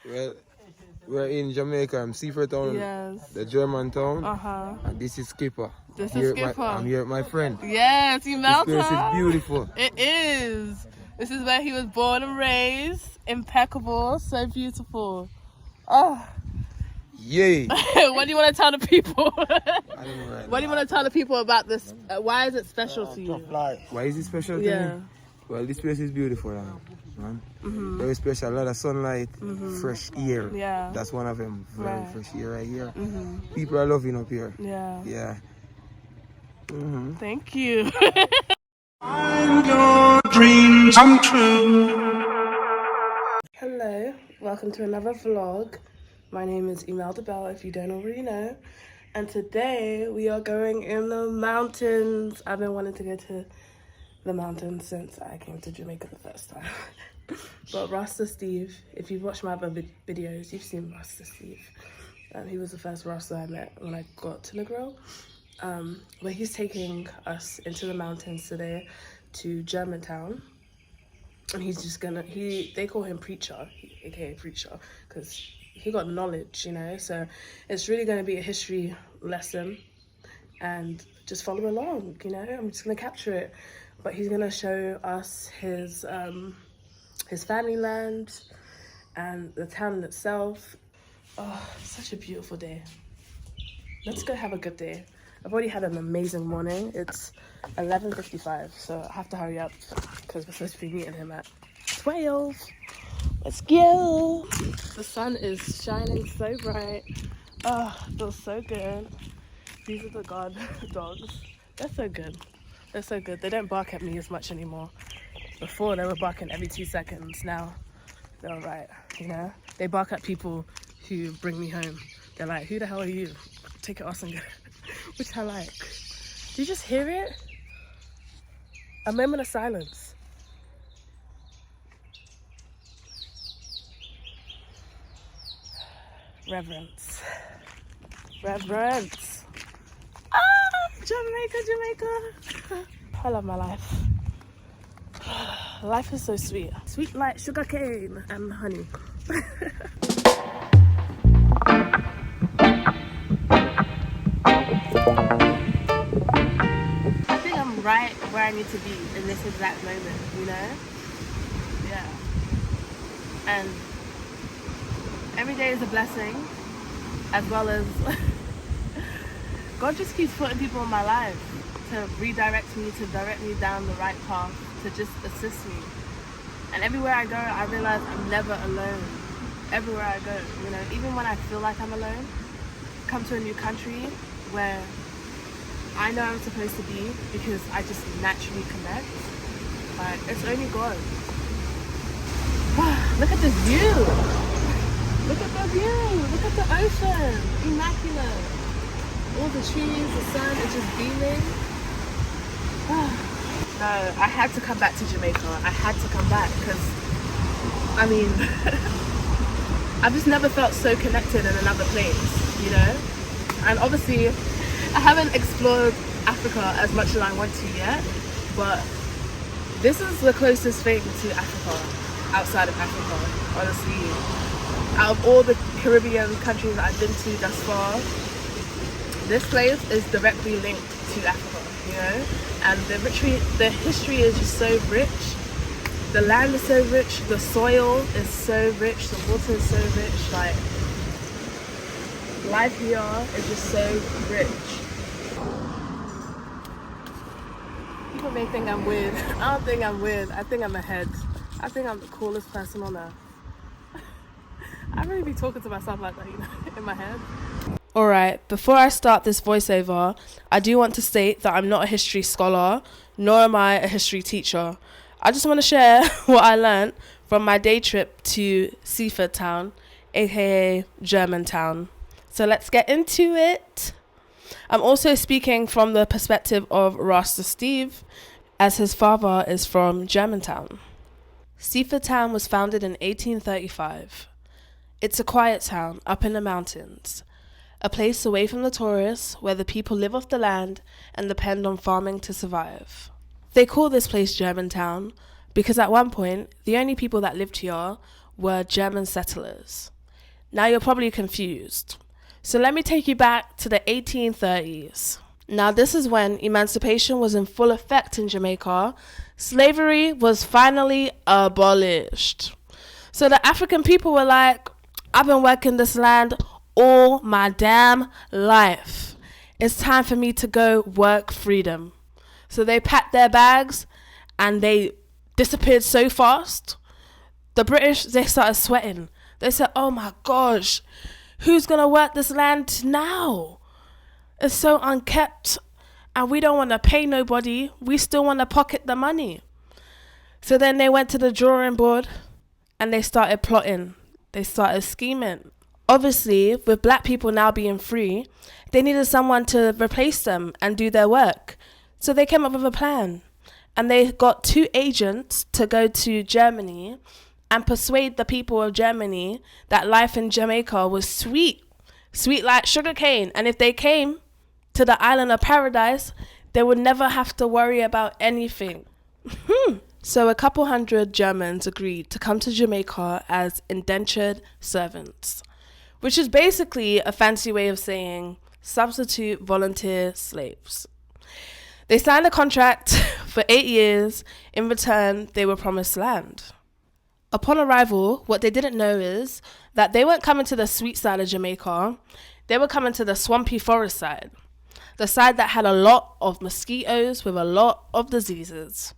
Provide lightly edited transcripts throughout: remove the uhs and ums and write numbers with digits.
Well, we're in Jamaica. I'm Seaford Town, Yes. the Germantown. And this is Skipper. This is Skipper. I'm here with my friend. Yes, Imelda. This place is beautiful. It is. This is where he was born and raised. Impeccable. So beautiful. Oh. Yay. What do you want to tell the people? I don't know right What do you want to tell the people about this? Why is it special to you? Why is it special to me? Well, this place is beautiful, man. Very special. A lot of sunlight, fresh air. Yeah. That's one of them. Very fresh air right here. People are loving up here. Yeah. Yeah. Thank you. Find your dreams come true. Hello, welcome to another vlog. My name is Imelda Bell, if you don't already know. And today we are going in the mountains. I've been wanting to go to the mountains since I came to Jamaica the first time. But Rasta Steve, if you've watched my other videos, you've seen Rasta Steve. He was the first Rasta I met when I got to Negril. But he's taking us into the mountains today to Germantown. And he's just gonna, they call him Preacher, aka Preacher, because he got knowledge, you know, so it's really going to be a history lesson and just follow along, you know. I'm just going to capture it, but he's going to show us his family land and the town itself. Oh, such a beautiful day. Let's go have a good day. I've already had an amazing morning. It's 11:55, so I have to hurry up because we're supposed to be meeting him at 12. Let's go. The sun is shining so bright. Oh, feels so good. These are the guard dogs. They're so good. They're so good. They don't bark at me as much anymore. Before they were barking every 2 seconds. Now they're all right, you know. They bark at people who bring me home. They're like, who the hell are you? Take it off and go. Which I like. Do you just hear it? A moment of silence. Reverence. Reverence. Ah, Jamaica. I love my life. Life is so sweet. Sweet like sugar cane and honey. I think I'm right where I need to be in this exact moment, you know? Yeah. And every day is a blessing, as well as God just keeps putting people in my life to redirect me, to direct me down the right path, to just assist me. And everywhere I go, I realize I'm never alone. Everywhere I go, you know, even when I feel like I'm alone, come to a new country where I know I'm supposed to be because I just naturally connect. Like, it's only God. Look at this view. Look at the view. Look at the ocean. Immaculate. All the trees, the sun is just beaming. No, I had to come back to Jamaica. I had to come back because, I mean, I've just never felt so connected in another place, you know? And obviously, I haven't explored Africa as much as I want to yet, but this is the closest thing to Africa, outside of Africa, honestly. Out of all the Caribbean countries that I've been to thus far, this place is directly linked to Africa, you know? And the history is just so rich. The land is so rich, the soil is so rich, the water is so rich, like, life here is just so rich. People may think I'm weird. I don't think I'm weird. I think I'm ahead. I think I'm the coolest person on earth. I really be talking to myself like that, you know, in my head. Alright, before I start this voiceover, I do want to state that I'm not a history scholar, nor am I a history teacher. I just want to share what I learned from my day trip to Seaford Town, aka Germantown. So let's get into it. I'm also speaking from the perspective of Rasta Steve, as his father is from Germantown. Seaford Town was founded in 1835. It's a quiet town up in the mountains, a place away from the tourists where the people live off the land and depend on farming to survive. They call this place Germantown because at one point, the only people that lived here were German settlers. Now you're probably confused. So let me take you back to the 1830s. Now this is when emancipation was in full effect in Jamaica. Slavery was finally abolished. So the African people were like, I've been working this land all my damn life. It's time for me to go work freedom. So they packed their bags and they disappeared so fast. The British, they started sweating. They said, oh my gosh, who's going to work this land now? It's so unkept and we don't want to pay nobody. We still want to pocket the money. So then they went to the drawing board and they started plotting. They started scheming. Obviously, with black people now being free, they needed someone to replace them and do their work. So they came up with a plan. And they got 2 agents to go to Germany and persuade the people of Germany that life in Jamaica was sweet. Sweet like sugarcane. And if they came to the island of paradise, they would never have to worry about anything. So a couple hundred Germans agreed to come to Jamaica as indentured servants, which is basically a fancy way of saying substitute volunteer slaves. They signed a contract for 8 years. In return, they were promised land. Upon arrival, what they didn't know is that they weren't coming to the sweet side of Jamaica. They were coming to the swampy forest side, the side that had a lot of mosquitoes with a lot of diseases.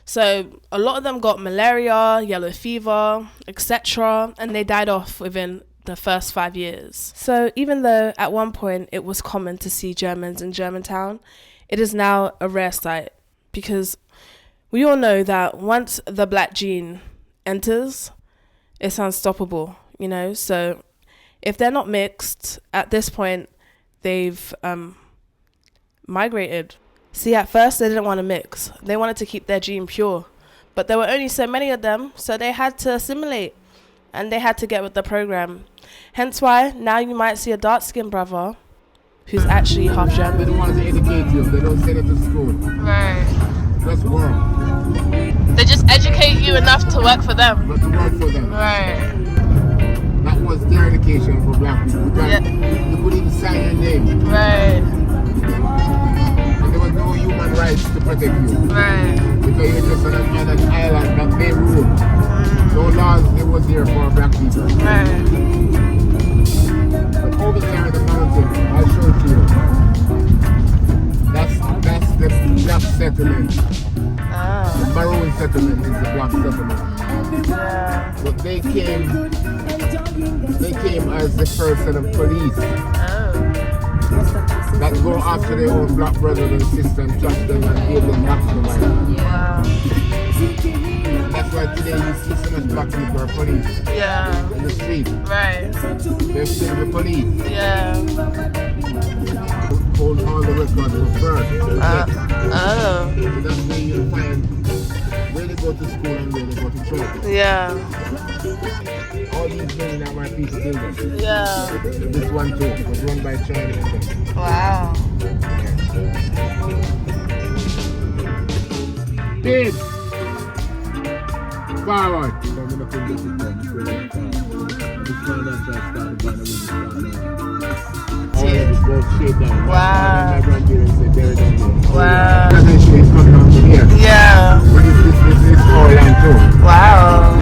So a lot of them got malaria, yellow fever, etc., and they died off within the first 5 years. So even though at one point it was common to see Germans in Germantown, it is now a rare sight because we all know that once the black gene enters, it's unstoppable, you know? So if they're not mixed, at this point, they've migrated. See, at first they didn't want to mix. They wanted to keep their gene pure. But there were only so many of them, so they had to assimilate. And they had to get with the program. Hence why now you might see a dark-skinned brother who's actually half German. They don't want to educate you. They don't send you to school. Right. That's work. They just educate you enough to work for them. But to work for them. Right. That was their education for black people. You couldn't even sign your name. Right. And there was no human rights to protect you. Right. Because you're just on an island that they rule. No laws it was here for black people. Right. But over there in the mountain, I'll show it to you. That's the black settlement. The maroon settlement is the black settlement. Yeah. But they came as the first set of police that go after their own black brothers and sisters and trust them and give them back to the island. Yeah. That's why today you see so much black people are police. Yeah. In the street. Right. They're still the police. Yeah. Hold all the records was burned. Oh. So that's where you'll find where they go to school and where they go to church. Yeah. All these buildings are my people buildings. Yeah. This one too was run by Chinese. Wow. Big. Forward. So I'm gonna put this in there. This one that's just started by the Wow. Wow. Wow. Yeah. Wow. Wow.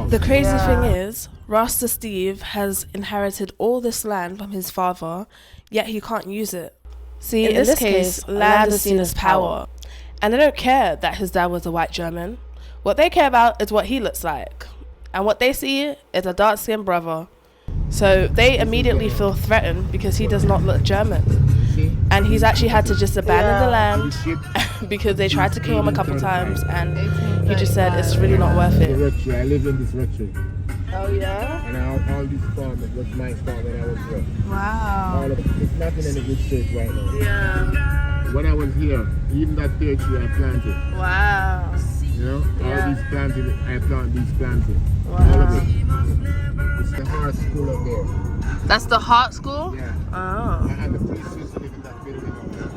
The crazy thing is, Rasta Steve has inherited all this land from his father, yet he can't use it. See, in this case, land is seen as power. And they don't care that his dad was a white German. What they care about is what he looks like. And what they see is a dark-skinned brother. So they immediately feel threatened because he does not look German. And he's actually had to just abandon the land because they tried to kill him a couple times and he just said it's really not worth it. I live in this rectory. Oh yeah? And all this farm was my farm when I was here. Wow. It's not in any good shape right now. Yeah. When I was here, even that pear tree I planted. Wow. You know, all these planting, I plant these planting. Wow. All of it. It's the hard school up there. That's the heart school? Yeah. Oh. And the police used to live in that building up there.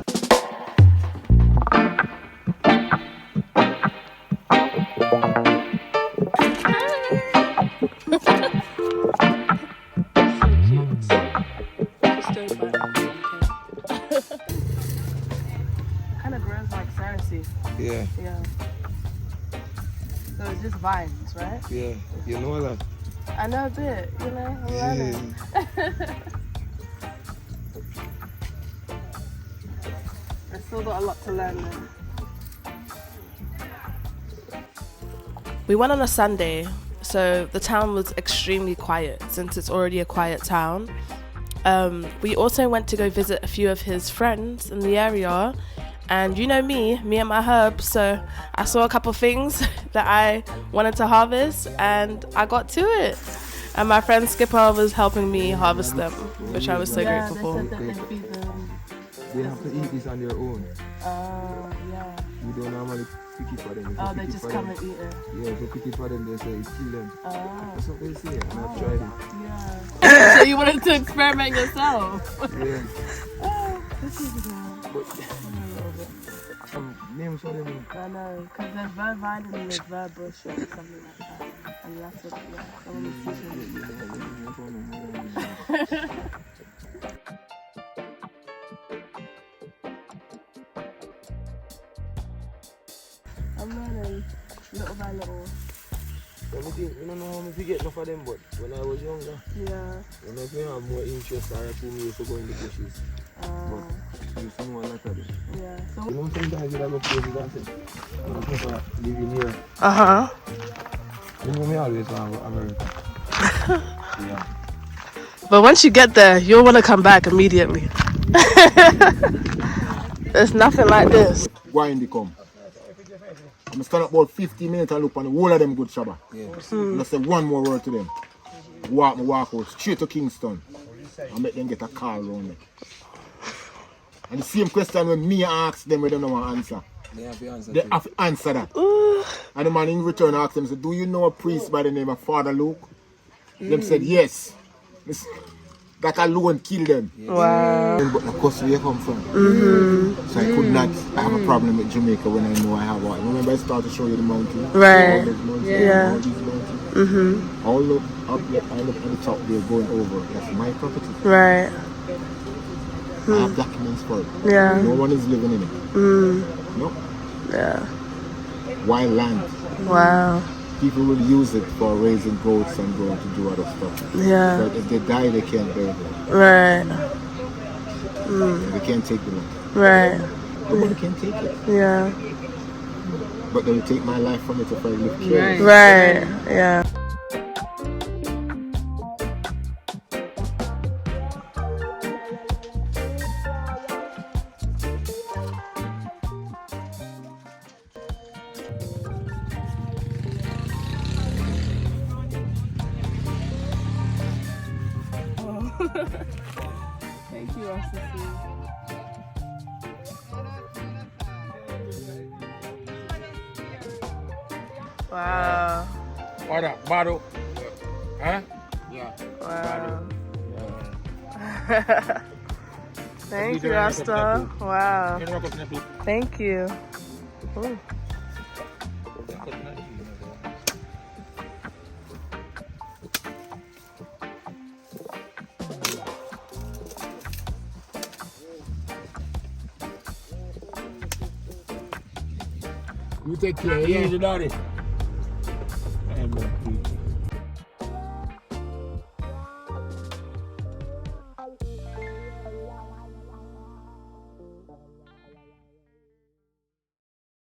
vines, right? Yeah, you know that. I know a bit, you know, I'm learning. I still got a lot to learn though. We went on a Sunday, so the town was extremely quiet since it's already a quiet town. We also went to go visit a few of his friends in the area, and you know me and my herbs, so I saw a couple things that I wanted to harvest and I got to it. And my friend Skipper was helping me harvest them, which I was so grateful for. They have to eat this on their own. Yeah. We don't normally pick it for them. Oh, they just come and eat it. Yeah, if you pick it for them, they say it's kill them. That's what they say, and I've tried it. Yeah. So you wanted to experiment yourself? Yeah. Oh, this is good. But, names for them. I know, because there's bird vine and there's bird bush or something like that. And that's what, yeah, I'm learning little by little. I think, I don't know how to get enough of them, but when I was younger, when I have more interest, I used to go in the bushes. But I used to know a lot of them. Yeah. So you know, sometimes you have a place that's it. I'm living here. You know me always want America. Yeah. But once you get there, you'll want to come back immediately. There's nothing like this. Why in the come? I'm stand up about 15 minutes and look on the whole of them good Shabba. And I say one more word to them. Walk out straight to Kingston and make them get a car around me. And the same question when me ask them where they don't want to answer. They have to answer that. And the man in return asked them, do you know a priest by the name of Father Luke? Them said yes. That alone killed them. Wow. But of course where you come from. So I could not have a problem with Jamaica when I know I have one. Remember I started to show you the mountain? Right. All those mountains, Yeah. all these mountains. All look up there, I look on the top there going over. That's my property. Right. I have documents for it. Yeah. No one is living in it. No. Yeah. Wild land. Wow. People will use it for raising goats and going to do other stuff. Yeah. But if they die, they can't bury them. Right. They can't take the land. Right. Nobody can take it. Yeah. But they will take my life from it if I live careless. Right. Yeah. Thank you, RCC. Wow. What up, bottle? Huh? Yeah. Wow. Thank you, Rasta. Wow. Thank you. Ooh. You take care, yeah? Easy, daddy.